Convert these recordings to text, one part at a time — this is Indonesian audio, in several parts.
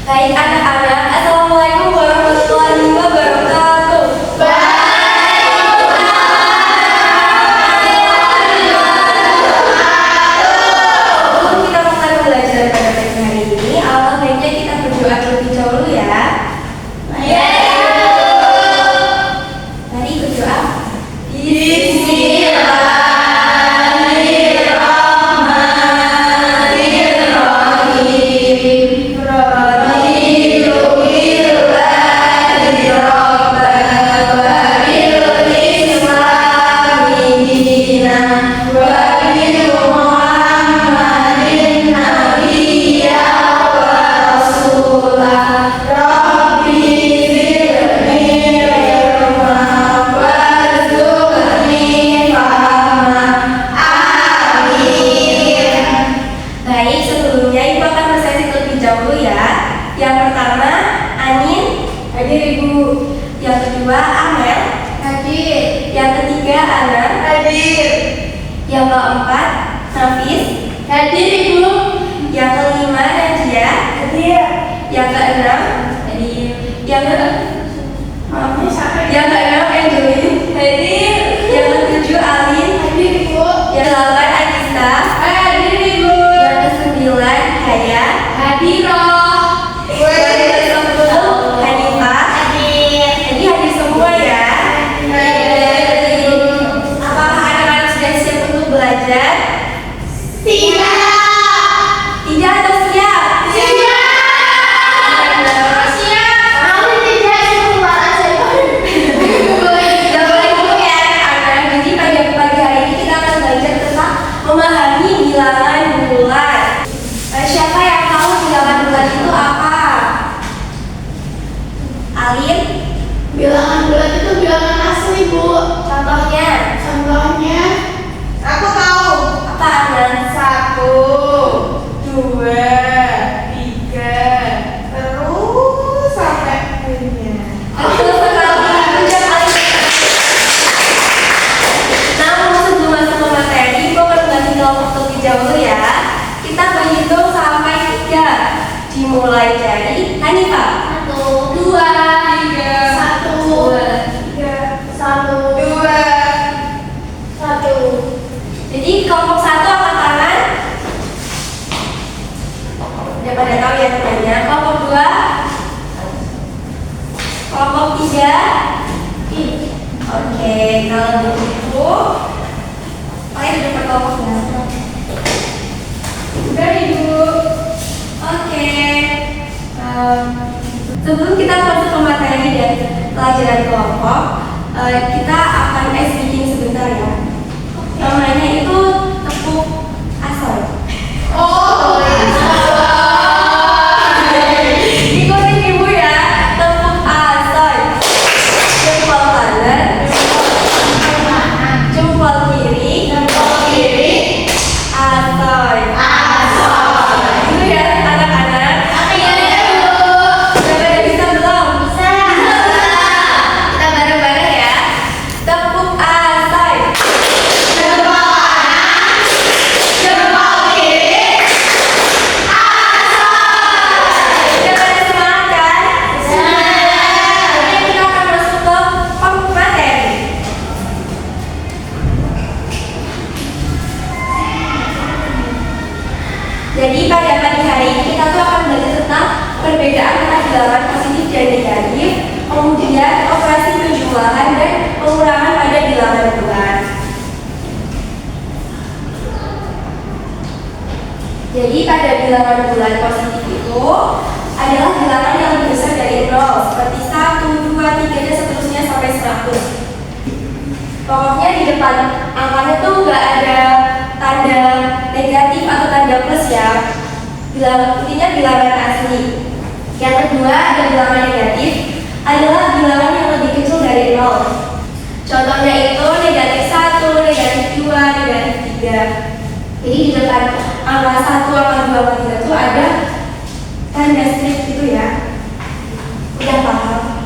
Baik anak-anak, Assalamualaikum warahmatullahi wabarakatuh. Sebelum kita mulai belajar pada pagi hari ini, alangkah baiknya kita berdoa terlebih dahulu ya. Mari berdoa. Yang pertama, Anin. Hadir Ibu. Yang kedua, Amel. Hadir. Yang ketiga, Ana. Hadir. Yang keempat, Nafis. Hadir Ibu. Yang kelima, Najia. Hadir. Yang keenam, hadir. Yang keenam, Angelin. Hadir. Yang ketujuh, Alin. Hadir Ibu. Yang ke-8, Anissa. Hadir Ibu. Yang ke-9, Haya. Hadir. Bilangan bulat itu bilangan asli, Bu. Contohnya, aku tahu. Apa, Ana? 1, 2, 3, terus sampai akhirnya. Betul sekali. Namun sebelum masuk ke materi, gue akan ngasih kelompok terlebih dahulu ya. Kita berhitung sampai 3. Dimulai dari Hanifah. 1, 2, 3, 1, 2, 1. Jadi kelompok 1 angkat tangan. Udah pada tahu ya temannya. Kelompok 2, kelompok 3. Oke, kalau begitu kalian udah berkelompok berapa? Udah Ibu. Oke. Sebelum kita masuk ke materi dan pelajaran kelompok, kita akan bikin sebentar ya. Namanya itu tepuk asal. Oh, Ikutin Ibu ya, tepuk asal. Jempol kanan, jempol kiri, asal. Itu ya anak-anak. Udah pada bisa belum? Kita bareng-bareng ya. Tepuk asal. Jadi pada pagi hari ini kita tuh akan belajar tentang perbedaan antara bilangan positif dan negatif, kemudian operasi penjumlahan dan pengurangan pada bilangan bulat. Jadi pada bilangan bulat positif itu adalah bilangan yang lebih besar dari 0, seperti 1, 2, 3, dan seterusnya sampai 100. Pokoknya di depan angkanya tuh nggak ada tanda negatif atau tanda plus ya. Intinya bilangan asli. Yang kedua ada bilangan negatif, adalah bilangan yang lebih kecil dari 0. Contohnya itu negatif 1, negatif 2, negatif 3. Jadi di depan angka 1, angka 2, angka 3 itu ada tanda strip gitu ya. Udah paham?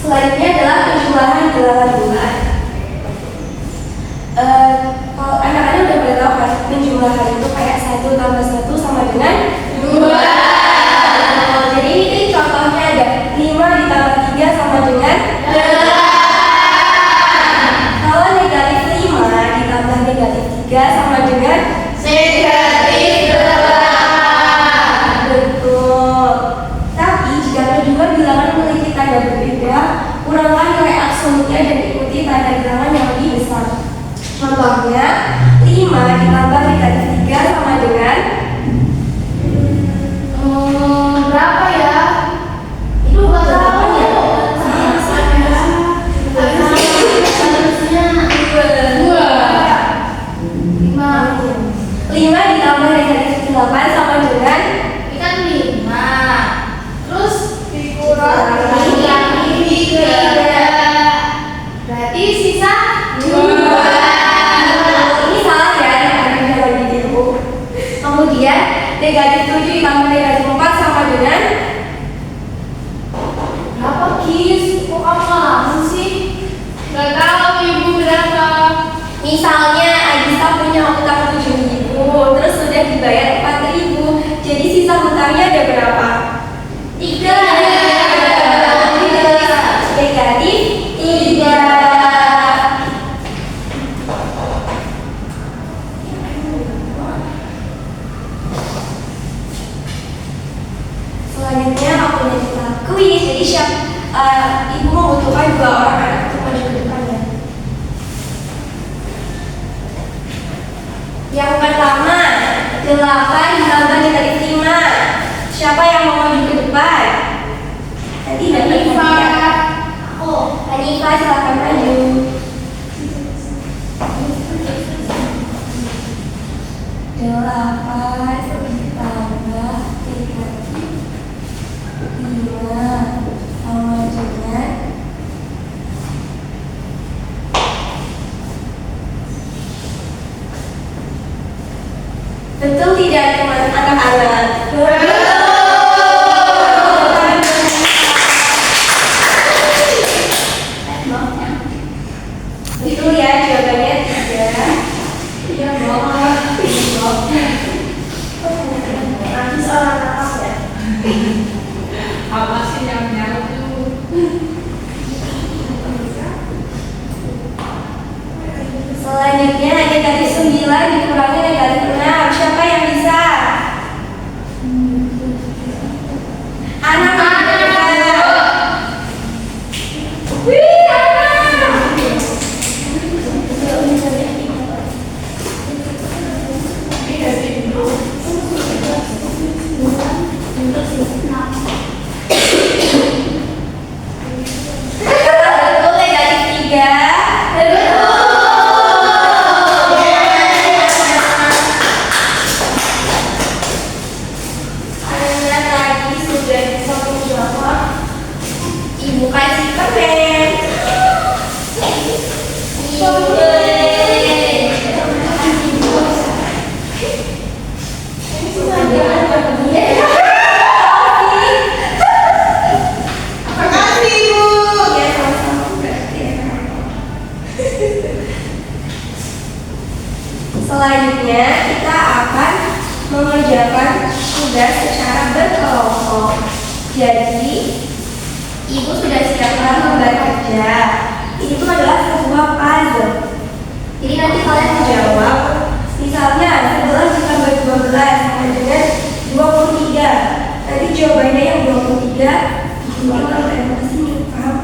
Selanjutnya adalah penjumlahan bilangan bulat. Contohnya, 5 ditambah dikali 3 sama dengan Berapa ya? Itu nggak tahu. Harusnya 2. 5. 5 ditambah dikali 8 sama dengan Ikan 5. Terus dikurangi 3. Berarti sisa 2. ini salah ya, yang ada lagi di buku. Kemudian negatif 7 ditambah negatif 4 sama dengan Berapa Kis? Kok kamu langsung sih? Gak tahu ibu berapa. misalnya Agista punya utang 7.000, terus sudah dibayar 4.000, jadi sisa hutangnya ada berapa? 3. Negatif 3. Selanjutnya aku kita kuis. Jadi ibu membutuhkan 2 orang anak untuk maju ke depan ya. Yang pertama, 8 ditambah dikali 5. Siapa yang mau maju ke depan? Tadi Hanifah. Aku. Hanifah, silakan maju. 8 ditambah dikali 5 sama dengan betul tidak teman anak-anak? Betul ya, jawabannya 3. Iya, bohong. Nanti seorang nafas ya. Apa sih yang nyatu? Selanjutnya negatif 9 dikurangi negatif 6. Siapa yang bisa? Anak-anak. Wih, anak. Betul negatif 3. Anak lagi sudah bisa menjawab. Ibu kasih keren. Makasih, Ibu. Ya, sama-sama berarti ya. Selanjutnya kita akan mengerjakan tugas secara berkelompok. Jadi ibu sudah siapkan lembar kerja. Ini tuh adalah sebuah puzzle. Jadi nanti kalian menjawab. Misalnya 11 ditambah 12 sama dengan 23. Nanti jawabannya yang 23. Ini kalau kalian masih paham?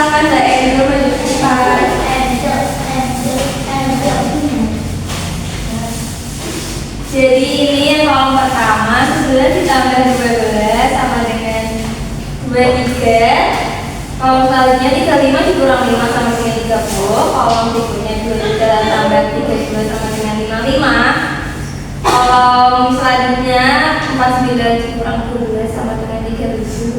Silakan Mbak Angel maju ke depan. Jadi ini yang kolom pertama 11 ditambah 12 sama dengan 23. Kolom selanjutnya 35 dikurang 5 sama dengan 30. Kolom berikutnya 23 tambah 32 sama dengan 55. Kolom selanjutnya 49 dikurang 12 sama dengan 37.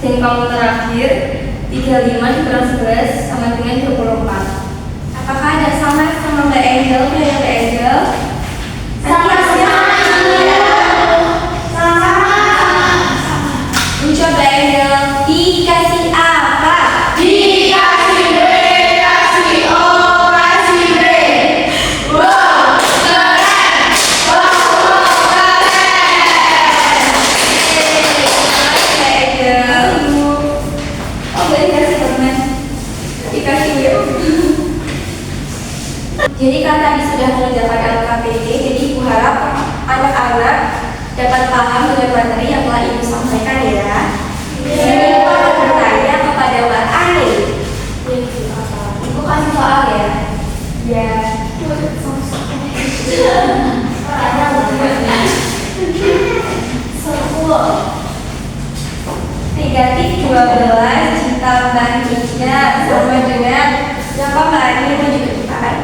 Dan kolom terakhir 35 dikurang 11 sama dengan 24. Apakah ada sama Mbak Angel? Mbak Angel? Mencoba Angel. Dikasih apa? Dikasih B, kasih O, kasih B. Wow, keren. Wow, keren. Oh, dikasih teman. Dikasih yuk. Jadi kan tadi sudah mengerjakan LKPD, jadi Ibu harap anak-anak dapat paham dengan materi yang telah Ibu sampaikan ya. Jadi Ibu akan bertanya kepada Mbak Ani. Ibu kasih soal ya. Ya. Negatif 12 ditambah 3 sama dengan berapa Mbak Ani maju ke depan?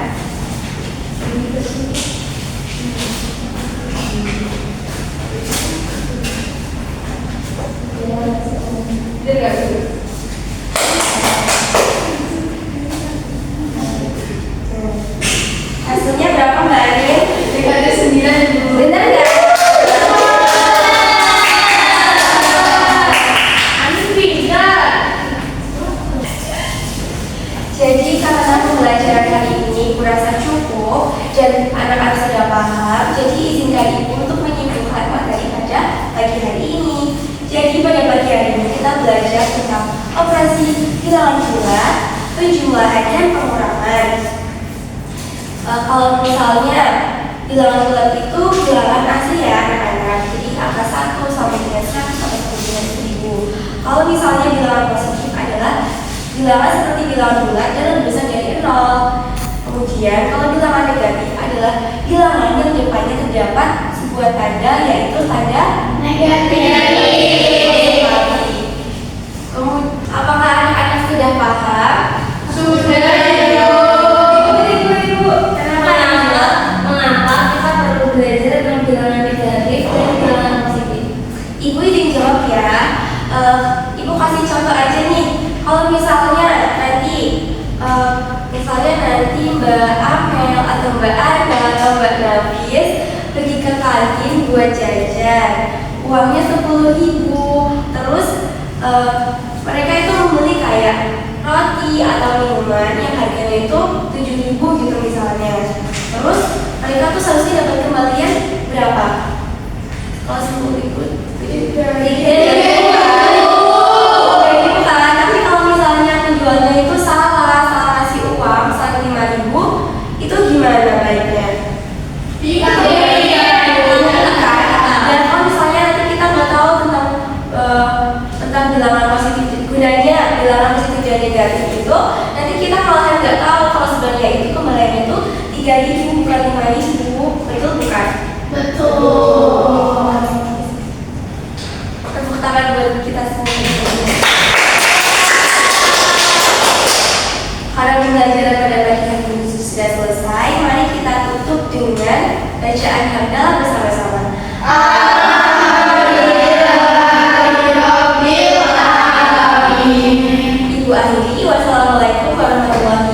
Hasilnya berapa Mbak Ani? Ada 9. Benar nggak? Ani pintar. Jadi karena pembelajaran kali ini kurasa cukup dan anak-anak sudah paham, jadi izinkan Ibu untuk menyimpulkan materi pada pagi hari ini. Jadi pada pagi hari ini kita belajar tentang operasi bilangan bulat, penjumlahan dan pengurangan. Kalau misalnya bilangan bulat itu bilangan asli ya anak-anak, jadi angka 1 sampai dengan 100 sampai dengan 1000. Kalau misalnya bilangan positif adalah bilangan seperti bilangan bulat dan lebih besar dari 0. Kemudian kalau bilangan negatif adalah bilangan yang depannya terdapat sebuah tanda, yaitu tanda Negatif. Apakah anak-anak sudah paham? Sudah, Ibu. Mengapa kita perlu belajar tentang bilangan negatif dan bilangan positif? Ibu izin jawab ya. Ibu kasih contoh aja nih. Kalau misalnya nanti Mbak Amel atau Mbak Ana atau Mbak Nafis pergi ke kantin buat jajan, uangnya 10.000. Terus mereka itu membeli kayak roti atau minuman yang harganya itu 7.000 gitu misalnya. Terus mereka tuh seharusnya dapat kembalian berapa? Kalau 10.000 tapi kalau misalnya penjualnya itu salah kasih uang 5.000, itu gimana baiknya? Dan kalau misalnya nanti kita nggak tahu tentang bilangan positif, gunanya bilangan positif dan negatif itu, nanti kita malahan nggak tahu kalau sebenarnya itu kembaliannya itu 3.000 bukan 5.000, betul bukan? Betul. Tepuk tangan buat kita semua. Karena pembelajaran pada pagi hari ini sudah selesai, mari kita tutup dengan bacaan hamdalah bersama-sama. Ibu akhiri, wassalamualaikum warahmatullahi